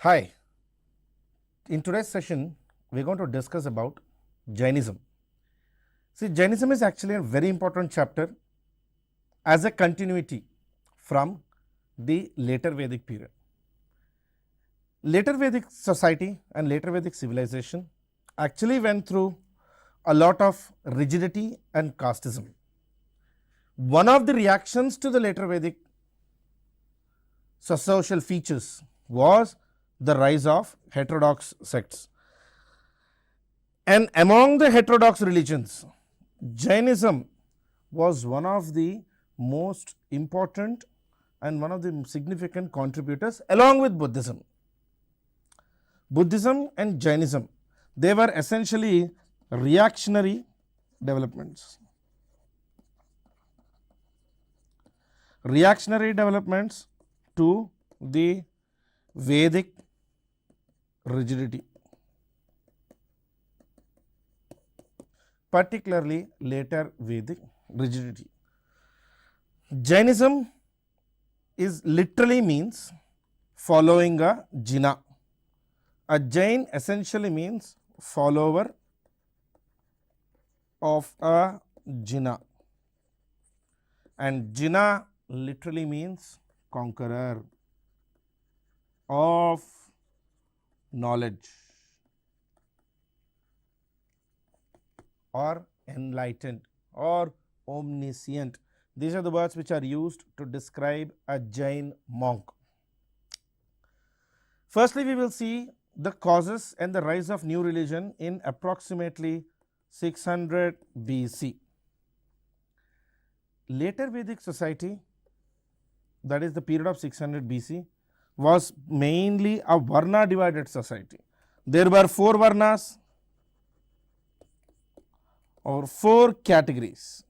Hi, in today's session we are going to discuss about Jainism. See, Jainism is actually a very important chapter as a continuity from the later Vedic period. Later Vedic society and later Vedic civilization actually went through a lot of rigidity and casteism. One of the reactions to the later Vedic social features was the rise of heterodox sects. And among the heterodox religions, Jainism was one of the most important and one of the significant contributors along with Buddhism. Buddhism and Jainism, they were essentially reactionary developments. Reactionary developments to the Vedic rigidity, particularly later Vedic rigidity. Jainism is literally means following a Jina. A Jain essentially means follower of a Jina, and Jina literally means conqueror of knowledge or enlightened or omniscient. These are the words which are used to describe a Jain monk. Firstly, we will see the causes and the rise of new religion in approximately 600 BC. Later Vedic society, that is the period of 600 BC, was mainly a Varna divided society. There were 4 Varnas or 4 categories.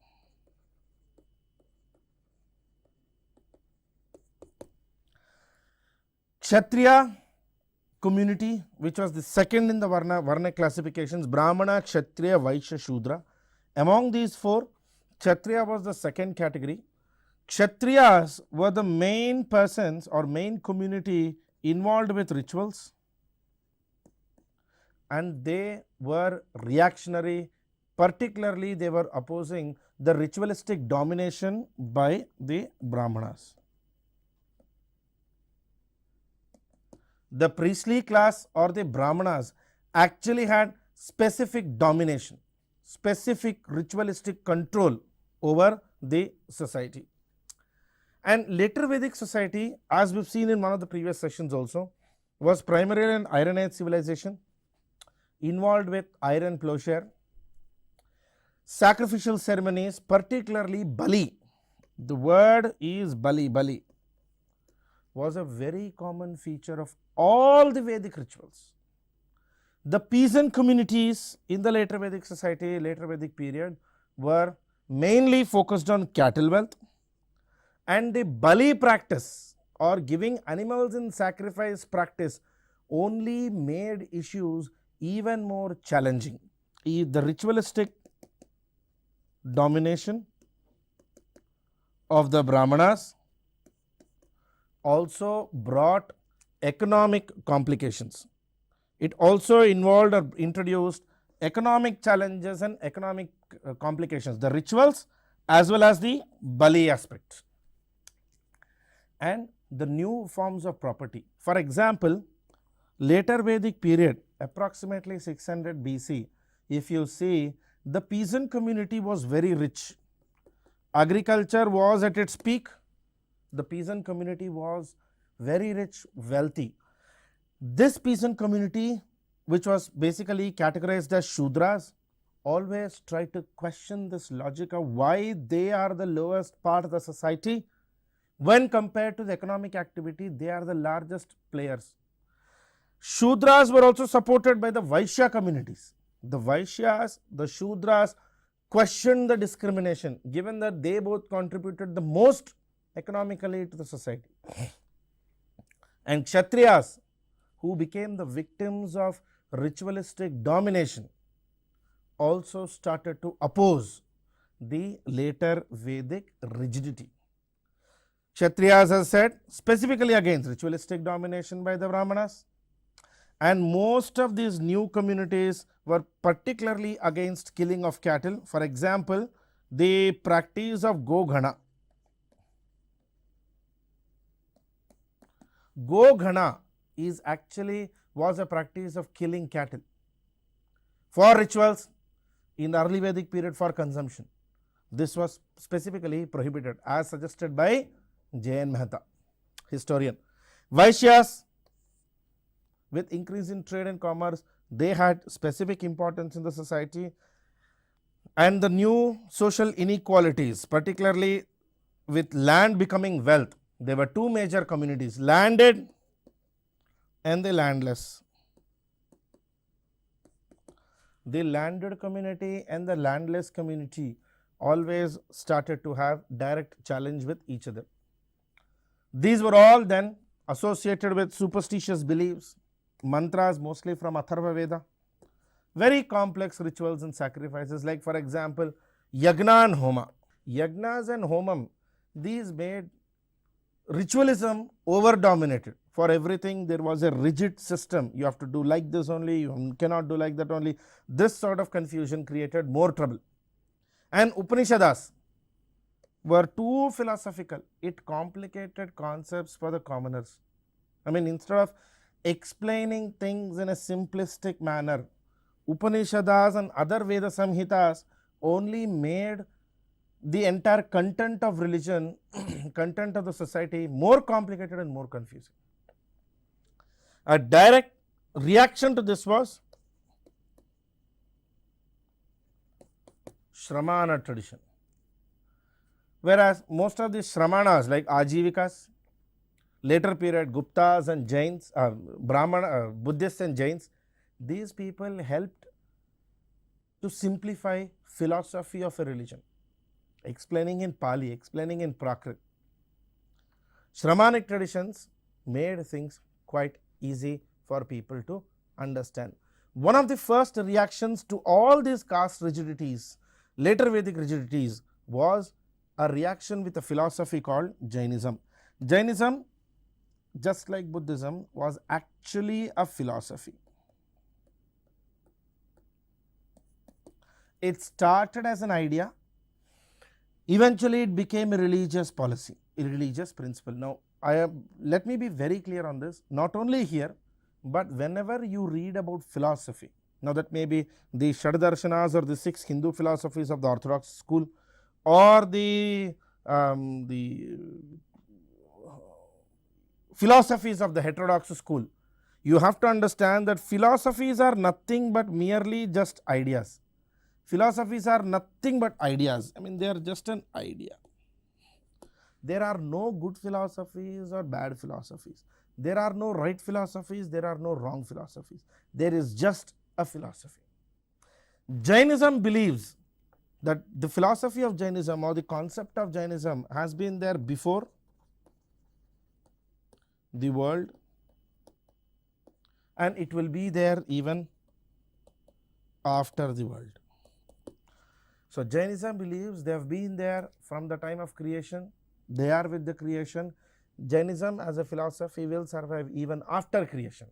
Kshatriya community, which was the second in the Varna classifications, Brahmana, Kshatriya, Vaishya, Shudra. Among these 4, Kshatriya was the second category. Kshatriyas were the main persons or main community involved with rituals, and they were reactionary. Particularly, they were opposing the ritualistic domination by the Brahmanas. The priestly class or the Brahmanas actually had specific domination, specific ritualistic control over the society. And later Vedic society, as we have seen in one of the previous sessions also, was primarily an Iron Age civilization involved with iron plowshare, sacrificial ceremonies, particularly Bali. The word is Bali. Bali was a very common feature of all the Vedic rituals. The peasant communities in the later Vedic society, later Vedic period, were mainly focused on cattle wealth, and the Bali practice or giving animals in sacrifice practice only made issues even more challenging. The ritualistic domination of the Brahmanas also brought economic complications. It also involved or introduced economic challenges and economic complications, the rituals as well as the Bali aspect, and the new forms of property. For example, later Vedic period, approximately 600 BC, if you see, the peasant community was very rich. Agriculture was at its peak. The peasant community was very rich, wealthy. This peasant community, which was basically categorized as Shudras, always tried to question this logic of why they are the lowest part of the society. When compared to the economic activity, they are the largest players. Shudras were also supported by the Vaishya communities. The Vaishyas, the Shudras questioned the discrimination, given that they both contributed the most economically to the society. And Kshatriyas, who became the victims of ritualistic domination, also started to oppose the later Vedic rigidity. Kshatriyas, as said, specifically against ritualistic domination by the Brahmanas, and most of these new communities were particularly against killing of cattle. For example, the practice of go-ghana. Go-ghana is actually was a practice of killing cattle for rituals in the early Vedic period for consumption. This was specifically prohibited as suggested by J.N. historian. Vaishyas, with increase in trade and commerce, they had specific importance in the society, and the new social inequalities, particularly with land becoming wealth. There were two major communities, landed and the landless. The landed community and the landless community always started to have direct challenge with each other. These were all then associated with superstitious beliefs, mantras mostly from 𝗧𝗦𝗔𝗧, very complex rituals and sacrifices, like for example yagna and homa. Yagnas and homam, these made ritualism over dominated. For everything there was a rigid system, you have to do like this only, you cannot do like that only. This sort of confusion created more trouble. And Upanishads were too philosophical, it complicated concepts for the commoners. I mean, instead of explaining things in a simplistic manner, Upanishads and other Veda Samhitas only made the entire content of religion, content of the society more complicated and more confusing. A direct reaction to this was Shramana tradition. Whereas most of the Shramanas like Ajivikas, later period Guptas and Jains, Brahmana, Buddhists and Jains, these people helped to simplify philosophy of a religion, explaining in Pali, explaining in Prakrit. Shramanic traditions made things quite easy for people to understand. One of the first reactions to all these caste rigidities, later Vedic rigidities, was a reaction with a philosophy called Jainism. Jainism, just like Buddhism, was actually a philosophy. It started as an idea, eventually it became a religious policy, a religious principle. Now, let me be very clear on this, not only here, but whenever you read about philosophy, now that may be the Shaddarshanas or the 6 Hindu philosophies of the Orthodox school, or the philosophies of the heterodox school, you have to understand that philosophies are nothing but merely just ideas. Philosophies are nothing but ideas. I mean, they are just an idea. There are no good philosophies or bad philosophies. There are no right philosophies, there are no wrong philosophies. There is just a philosophy. Jainism believes that the philosophy of Jainism or the concept of Jainism has been there before the world, and it will be there even after the world. So Jainism believes they have been there from the time of creation, they are with the creation. Jainism as a philosophy will survive even after creation.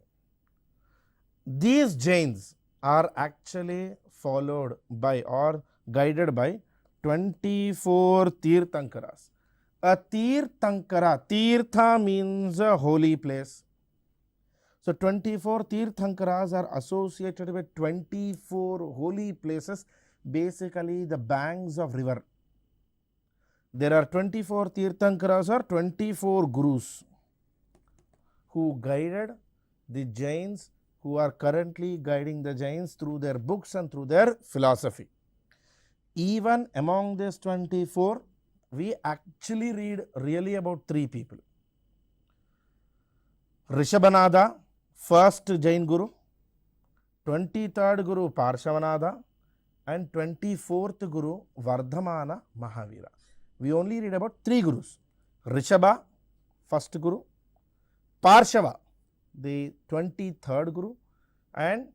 These Jains are actually followed by or guided by 24 Tirthankaras. A Tirthankara, Tirtha means a holy place. So 24 Tirthankaras are associated with 24 holy places, basically the banks of river. There are 24 Tirthankaras or 24 Gurus who guided the Jains, who are currently guiding the Jains through their books and through their philosophy. Even among these 24, we actually read really about 3 people. Rishabhanada, first Jain Guru, 23rd Guru Parshavanada, and 24th Guru Vardhamana Mahavira. We only read about 3 Gurus. Rishabha, first Guru, Parshava, the 23rd Guru, and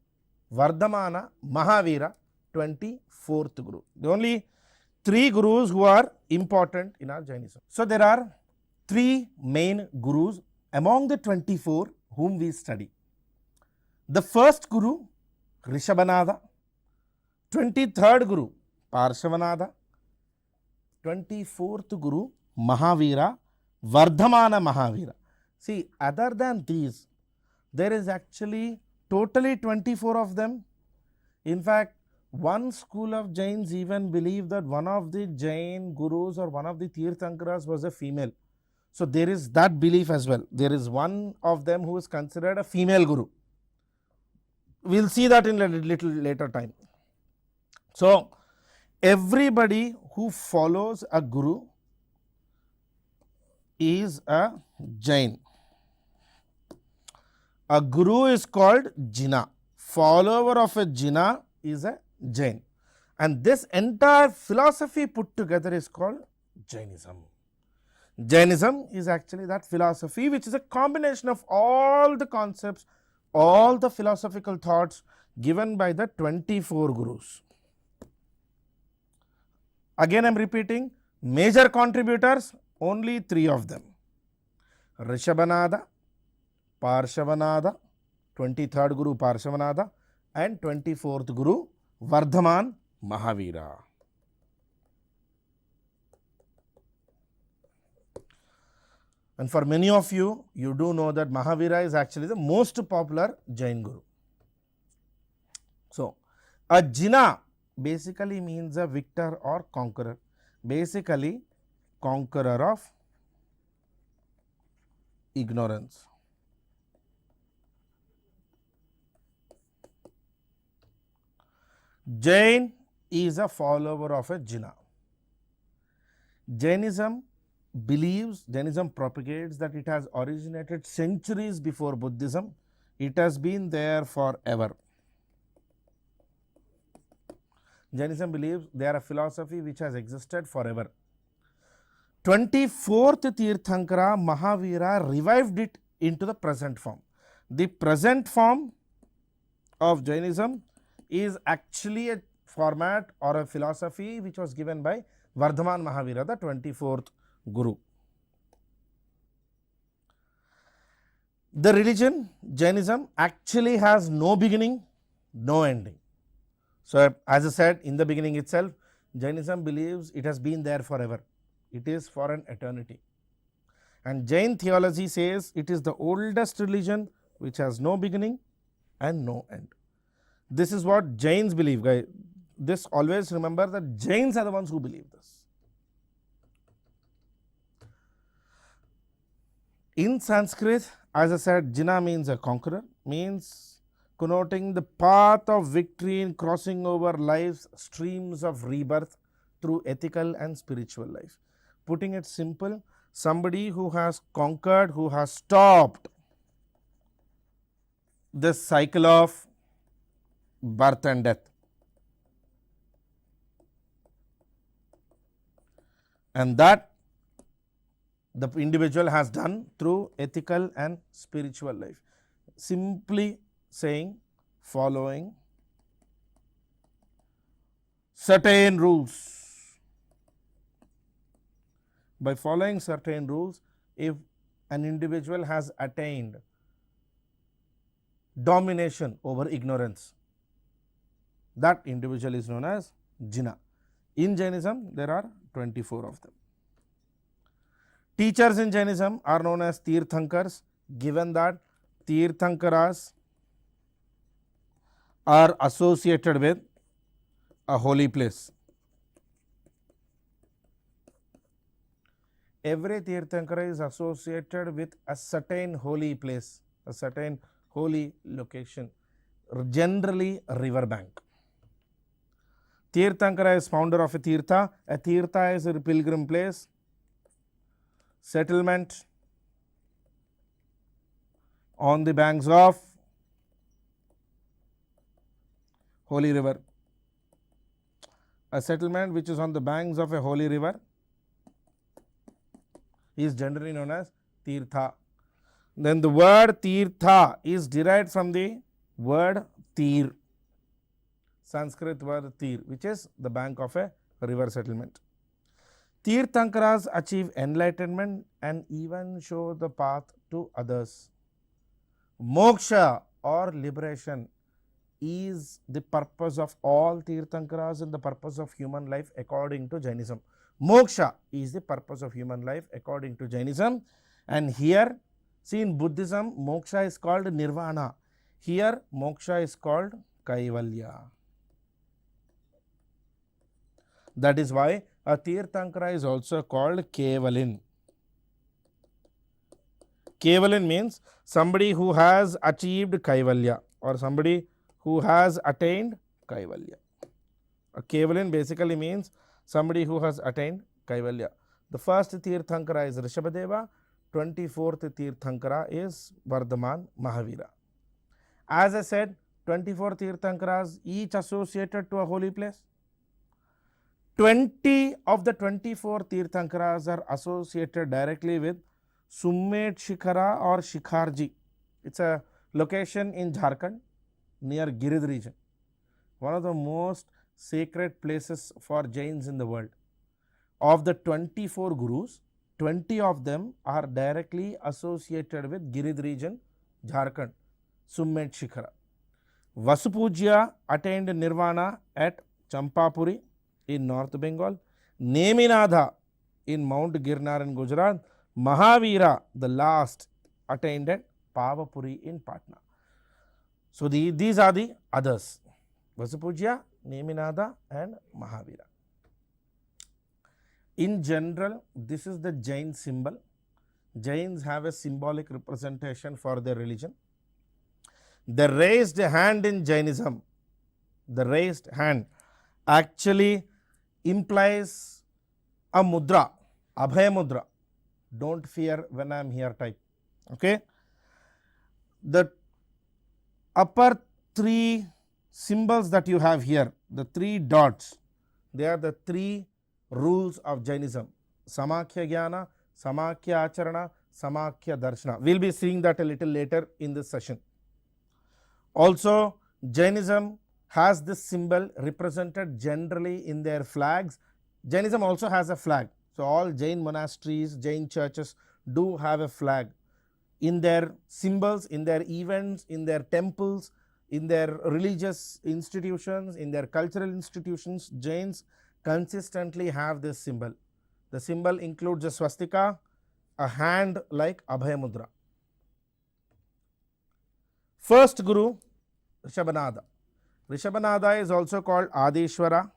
Vardhamana Mahavira, 24th Guru. The only 3 Gurus who are important in our Jainism. So there are 3 main Gurus among the 24 whom we study. The first Guru, Rishabhanada, 23rd Guru, Parshavanada, 24th Guru, Mahavira, Vardhamana Mahavira. See, other than these, there is actually totally 24 of them. In fact, one school of Jains even believe that one of the Jain Gurus or one of the Tirthankaras was a female. So, there is that belief as well. There is one of them who is considered a female Guru. We will see that in a little later time. So, everybody who follows a Guru is a Jain. A Guru is called Jina. Follower of a Jina is a Jain. And this entire philosophy put together is called Jainism. Jainism is actually that philosophy which is a combination of all the concepts, all the philosophical thoughts given by the 24 Gurus. Again I am repeating, major contributors, only 3 of them. Rishabhanada, Parshavanada, 23rd Guru Parshavanada and 24th Guru Vardhaman Mahavira. And for many of you, you do know that Mahavira is actually the most popular Jain Guru. So, a Jina basically means a victor or conqueror, basically conqueror of ignorance. Jain is a follower of a Jina. Jainism propagates that it has originated centuries before Buddhism. It has been there forever. Jainism believes they are a philosophy which has existed forever. 24th Tirthankara Mahavira revived it into the present form. The present form of Jainism is actually a format or a philosophy which was given by Vardhaman Mahavira, the 24th Guru. The religion Jainism actually has no beginning, no ending. So, as I said in the beginning itself, Jainism believes it has been there forever. It is for an eternity. And Jain theology says it is the oldest religion which has no beginning and no end. This is what Jains believe, guys. This always remember that Jains are the ones who believe this. In Sanskrit, as I said, Jina means a conqueror, means connoting the path of victory in crossing over life's streams of rebirth through ethical and spiritual life. Putting it simple, somebody who has conquered, who has stopped this cycle of birth and death. And that the individual has done through ethical and spiritual life. Simply saying, following certain rules. By following certain rules, if an individual has attained domination over ignorance, that individual is known as Jina. In Jainism, there are 24 of them. Teachers in Jainism are known as Tirthankars, given that Tirthankaras are associated with a holy place. Every Tirthankara is associated with a certain holy place, a certain holy location, generally a river bank. Tirthankara is founder of a Tirtha. A Tirtha is a pilgrim place, settlement on the banks of holy river. A settlement which is on the banks of a holy river is generally known as Tirtha. Then the word Tirtha is derived from the word Tir, Sanskrit word Tir, which is the bank of a river settlement. Tirthankaras achieve enlightenment and even show the path to others. Moksha or liberation is the purpose of all Tirthankaras and the purpose of human life according to Jainism. Moksha is the purpose of human life according to Jainism, and here see in Buddhism moksha is called nirvana, here moksha is called kaivalya. That is why a Tirthankara is also called Kevalin. Kevalin means somebody who has achieved kaivalya or somebody who has attained kaivalya. A Kevalin basically means somebody who has attained kaivalya. The first Tirthankara is Rishabhadeva, 24th Tirthankara is Vardhaman Mahavira. As I said, 24 Tirthankaras each associated to a holy place. 20 of the 24 Tirthankaras are associated directly with 𝗧𝗦𝗔𝗧 or 𝗧𝗦𝗔𝗧. It's a location in Jharkhand near Giridh region, one of the most sacred places for Jains in the world. Of the 24 gurus, 20 of them are directly associated with Giridh region, Jharkhand, 𝗧𝗦𝗔𝗧. Vasupujya attained nirvana at Champapuri in North Bengal, Neminatha in Mount Girnar in Gujarat, Mahavira the last attained at Pavapuri in Patna. So these are the others: Vasupujya, Neminatha and Mahavira. In general, this is the Jain symbol. Jains have a symbolic representation for their religion. The raised hand in Jainism, the raised hand actually implies a mudra, Abhay mudra. Don't fear when I am here type. Okay. The upper three symbols that you have here, the three dots, they are the three rules of Jainism: Samakhya Jnana, Samakhya Acharana, Samakhya Darshana. We will be seeing that a little later in this session. Also, Jainism has this symbol represented generally in their flags. Jainism also has a flag. So, all Jain monasteries, Jain churches do have a flag. In their symbols, in their events, in their temples, in their religious institutions, in their cultural institutions, Jains consistently have this symbol. The symbol includes a swastika, a hand like Abhay mudra. First Guru, Rishabhanada. Rishabhanada is also called Adishwara,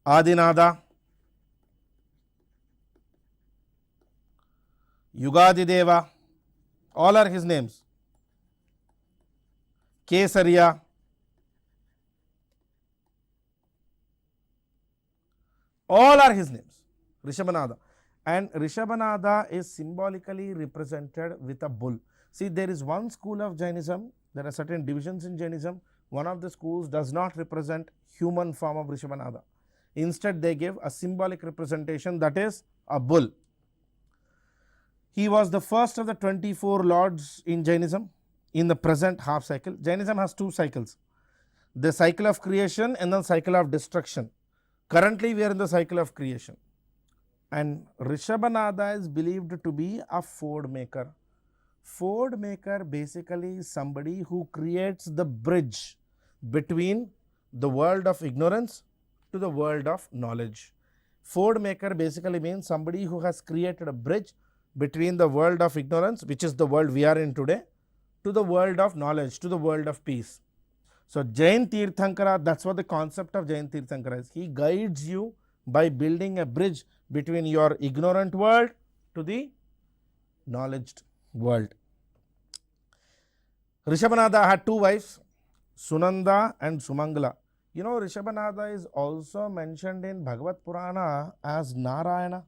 Adinada, Yugadideva, all are his names. Kesariya, all are his names. Rishabhanada. And Rishabhanada is symbolically represented with a bull. See, there is one school of Jainism, there are certain divisions in Jainism. One of the schools does not represent human form of Rishabhanada. Instead, they give a symbolic representation, that is a bull. He was the first of the 24 lords in Jainism in the present half cycle. Jainism has two cycles, the cycle of creation and the cycle of destruction. Currently, we are in the cycle of creation. And Rishabhanada is believed to be a ford maker. Ford maker basically is somebody who creates the bridge between the world of ignorance to the world of knowledge. Ford maker basically means somebody who has created a bridge between the world of ignorance, which is the world we are in today, to the world of knowledge, to the world of peace. So, Jain Tirthankara, that is what the concept of Jain Tirthankara is. He guides you by building a bridge between your ignorant world to the knowledged world. Rishabhanada had two wives, Sunanda and Sumangala. You know, Rishabhanada is also mentioned in Bhagavad Purana as Narayana.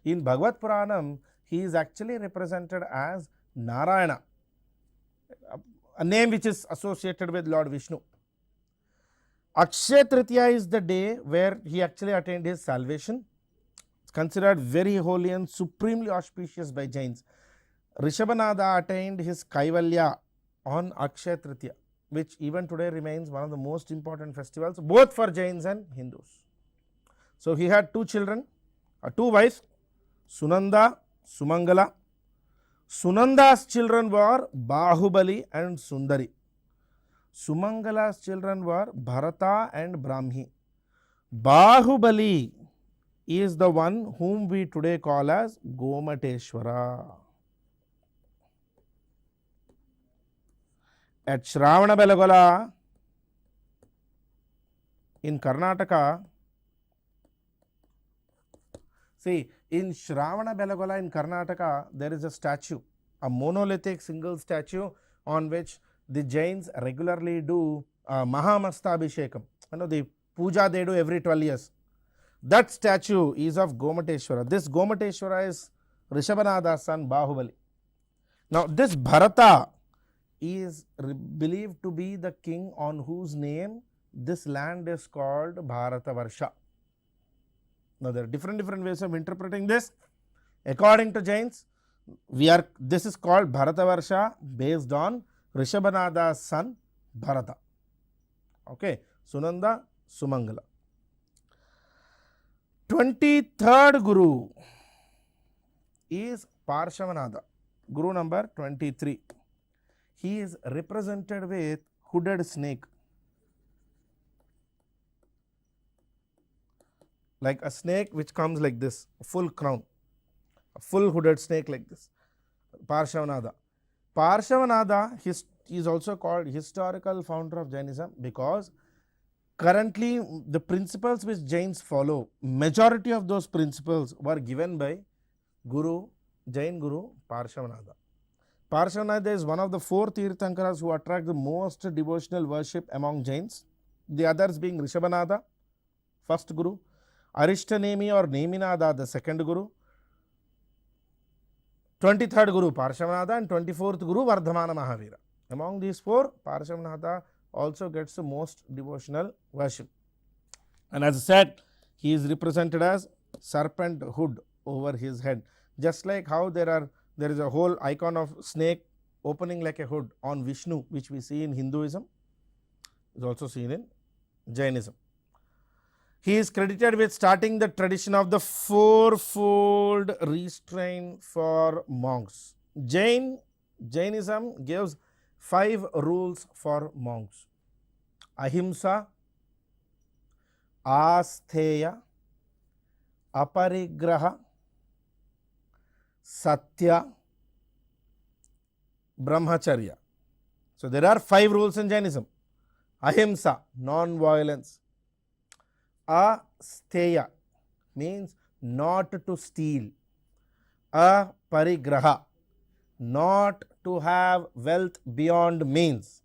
In Bhagavad Puranam, he is actually represented as Narayana, a name which is associated with Lord Vishnu. Akshaya Tritiya is the day where he actually attained his salvation. It's considered very holy and supremely auspicious by Jains. Rishabhanada attained his Kaivalya on Akshaya Tritiya, which even today remains one of the most important festivals both for Jains and Hindus. So, he had two children, two wives, Sunanda Sumangala. Sunanda's children were Bahubali and Sundari. Sumangala's children were Bharata and Brahmi. Bahubali is the one whom we today call as Gomateshwara. At 𝗬𝗏𝗪𝗏 in Karnataka, see, in 𝗬𝗏𝗪𝗏 in Karnataka, there is a statue, a monolithic single statue on which the Jains regularly do Mahamastabhishekam. You know, the puja they do every 12 years. That statue is of Gomateshwara. This Gomateshwara is Rishabhanada's son Bahubali. Now, this Bharata is believed to be the king on whose name this land is called Bharatavarsha. Now, there are different ways of interpreting this. According to Jains, this is called Bharatavarsha based on Rishabhanada's son Bharata. Okay, Sunanda, Sumangala. 23rd Guru is Parshavanada, Guru number 23. He is represented with hooded snake, like a snake which comes like this, a full crown, a full hooded snake like this. Parshavanada. Parshavanada is also called historical founder of Jainism because currently the principles which Jains follow, majority of those principles were given by Jain Guru Parshavanada. Parshavanada is one of the 4 Tirthankaras who attract the most devotional worship among Jains. The others being Rishabhanada, first Guru, Arishtanemi or Neminada, the second Guru, 23rd Guru Parshavanada and 24th Guru Vardhamana Mahavira. Among these 4, Parshavanada also gets the most devotional worship. And as I said, he is represented as serpent hood over his head. Just like how there is a whole icon of snake opening like a hood on Vishnu, which we see in Hinduism, is also seen in Jainism. He is credited with starting the tradition of the 4-fold restraint for monks. Jainism gives 5 rules for monks: ahimsa, astheya, aparigraha, satya, brahmacharya. So, there are 5 rules in Jainism. Ahimsa, non-violence. Astheya means not to steal. Aparigraha, not to have wealth beyond means.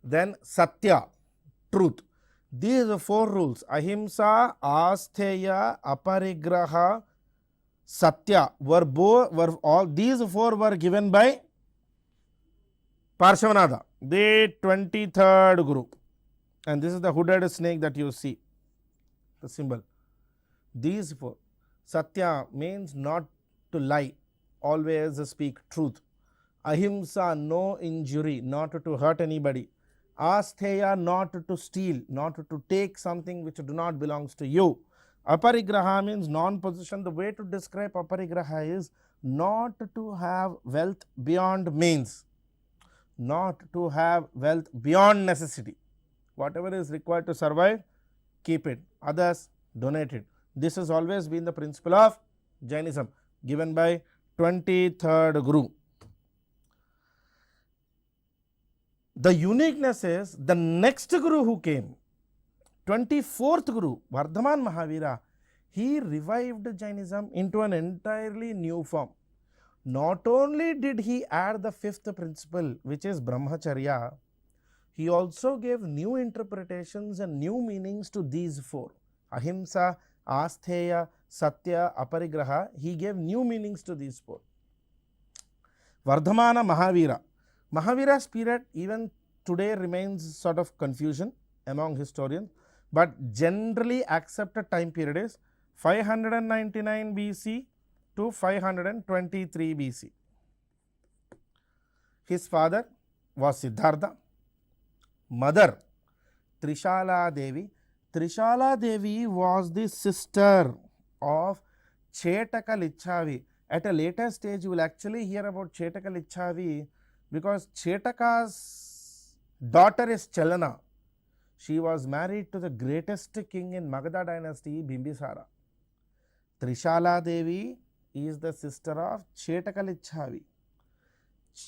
Then satya, truth. These are 4 rules: ahimsa, astheya, aparigraha, satya these 4 were given by Parshavanada, the 23rd Guru. And this is the hooded snake that you see, the symbol. These 4. Satya means not to lie, always speak truth. Ahimsa, no injury, not to hurt anybody. Astheya, not to steal, not to take something which do not belongs to you. Aparigraha means non-possession. The way to describe aparigraha is not to have wealth beyond means, not to have wealth beyond necessity. Whatever is required to survive, keep it. Others, donate it. This has always been the principle of Jainism given by 23rd Guru. The uniqueness is the next Guru who came, 24th Guru, Vardhaman Mahavira, he revived Jainism into an entirely new form. Not only did he add the 5th principle, which is brahmacharya, he also gave new interpretations and new meanings to these 4. Ahimsa, astheya, satya, aparigraha, he gave new meanings to these 4. Vardhamana Mahavira. Mahavira's period even today remains sort of confusion among historians, but generally accepted time period is 599 BC to 523 BC. His father was Siddhartha, mother Trishala Devi. Trishala Devi was the sister of Chetaka Lichavi. At a later stage, you will actually hear about 𝗳𝗏 because 𝗳𝗏's daughter is Chalana. She was married to the greatest king in Magadha dynasty, Bimbisara. Trishala Devi is the sister of 𝗳𝗏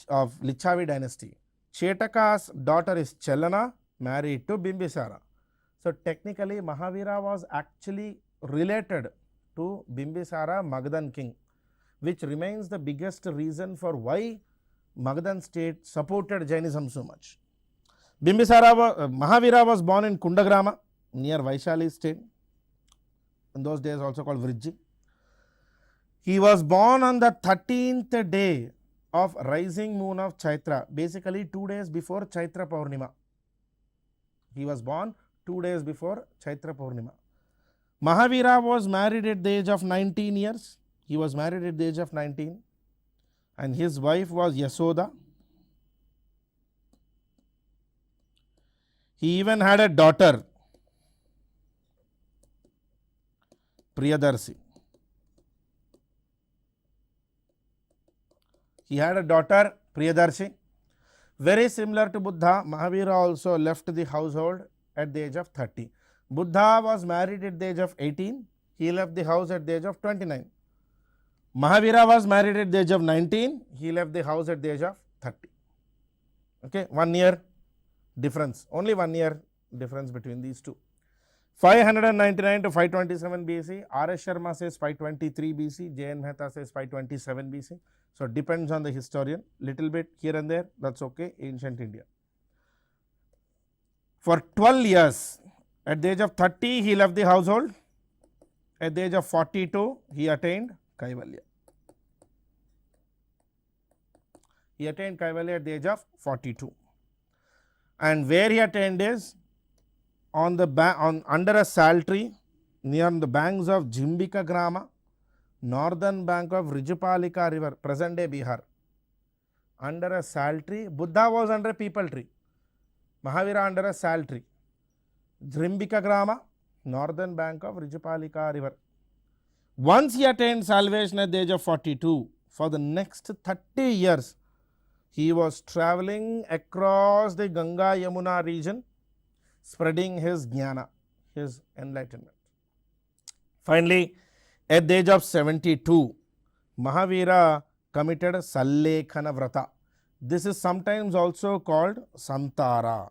of 𝗬𝗏 dynasty. 𝗳𝗏's daughter is Chalana, married to Bimbisara. So technically Mahavira was actually related to Bimbisara, Magadhan king, which remains the biggest reason for why Magadhan state supported Jainism so much. Mahavira was born in Kundagrama near Vaishali state, in those days also called Vrijji. He was born on the 13th day of rising moon of Chaitra, basically 2 days before Chaitra Purnima. He was born 2 days before Chaitra Purnima. Mahavira was married at the age of 19 years. He was married at the age of 19 and his wife was Yasoda. He even had a daughter, Priyadarshi. He had a daughter, Priyadarshi. Very similar to Buddha, Mahavira also left the household at the age of 30. Buddha was married at the age of 18. He left the house at the age of 29. Mahavira was married at the age of 19. He left the house at the age of 30. Okay, 1 year difference, only 1 year difference between these two. 599 to 527 BC, R.S. Sharma says 523 BC, J.N. Mehta says 527 BC. So depends on the historian, little bit here and there, that's okay, ancient India. For 12 years, at the age of 30 he left the household, at the age of 42 he attained Kaivalya. He attained Kaivalya at the age of 42. And where he attained is on the under a sal tree near the banks of Jimbika Grama, northern bank of Rijupalika river, present day Bihar. Under a sal tree, Buddha was under a peepal tree, Mahavira under a sal tree. Jimbika Grama, northern bank of Rijupalika river. Once he attained salvation at the age of 42, for the next 30 years, he was travelling across the Ganga Yamuna region, spreading his jnana, his enlightenment. Finally, at the age of 72, Mahavira committed Sallekhana Vrata. This is sometimes also called Samtara.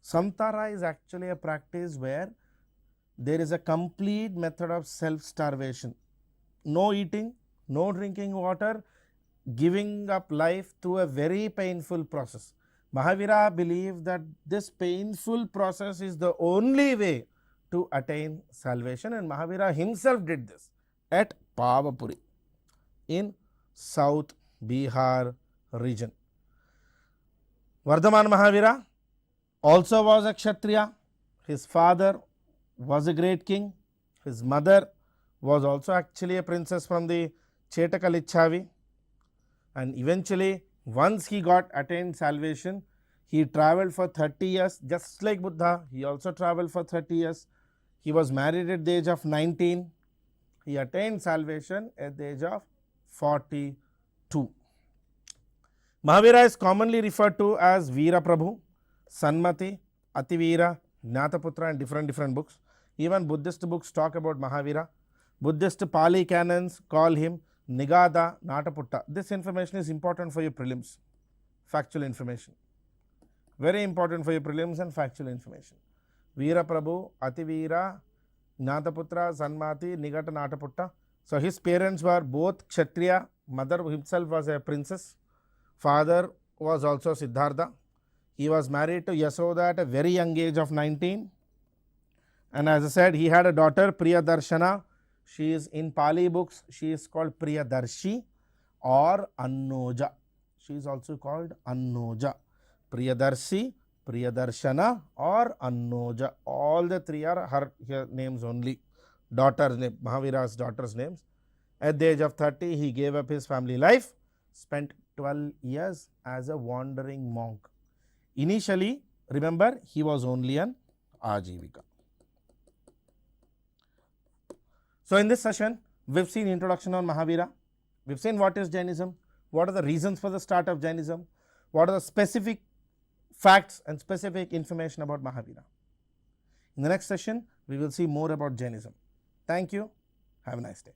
Samtara is actually a practice where there is a complete method of self-starvation. No eating, no drinking water, giving up life through a very painful process. Mahavira believed that this painful process is the only way to attain salvation, and Mahavira himself did this at Pavapuri in South Bihar region. Vardhaman Mahavira also was a Kshatriya. His father was a great king. His mother was also actually a princess from the Chetaka Lichavi. And eventually, once he attained salvation, he travelled for 30 years, just like Buddha. He also travelled for 30 years. He was married at the age of 19. He attained salvation at the age of 42. Mahavira is commonly referred to as Veera Prabhu, Sanmati, Ativira, Gnataputra, and different books. Even Buddhist books talk about Mahavira. Buddhist Pali canons call him Nigada Nataputta. This information is important for your prelims, factual information. Very important for your prelims and factual information. Veera Prabhu, Ativira, Gnataputra, Sanmati, Nigata Nataputta. So his parents were both Kshatriya. Mother himself was a princess. Father was also Siddhartha. He was married to Yasoda at a very young age of 19. And as I said, he had a daughter, Priyadarshana. She is in Pali books, she is called Priyadarshi or Annoja. She is also called Annoja. Priyadarshi, Priyadarshana or Annoja. All the three are her names only. Daughter's name, Mahavira's daughter's names. At the age of 30, he gave up his family life, spent 12 years as a wandering monk. Initially, remember, he was only an Ajivika. So in this session, we have seen introduction on Mahavira, we have seen what is Jainism, what are the reasons for the start of Jainism, what are the specific facts and specific information about Mahavira. In the next session, we will see more about Jainism. Thank you. Have a nice day.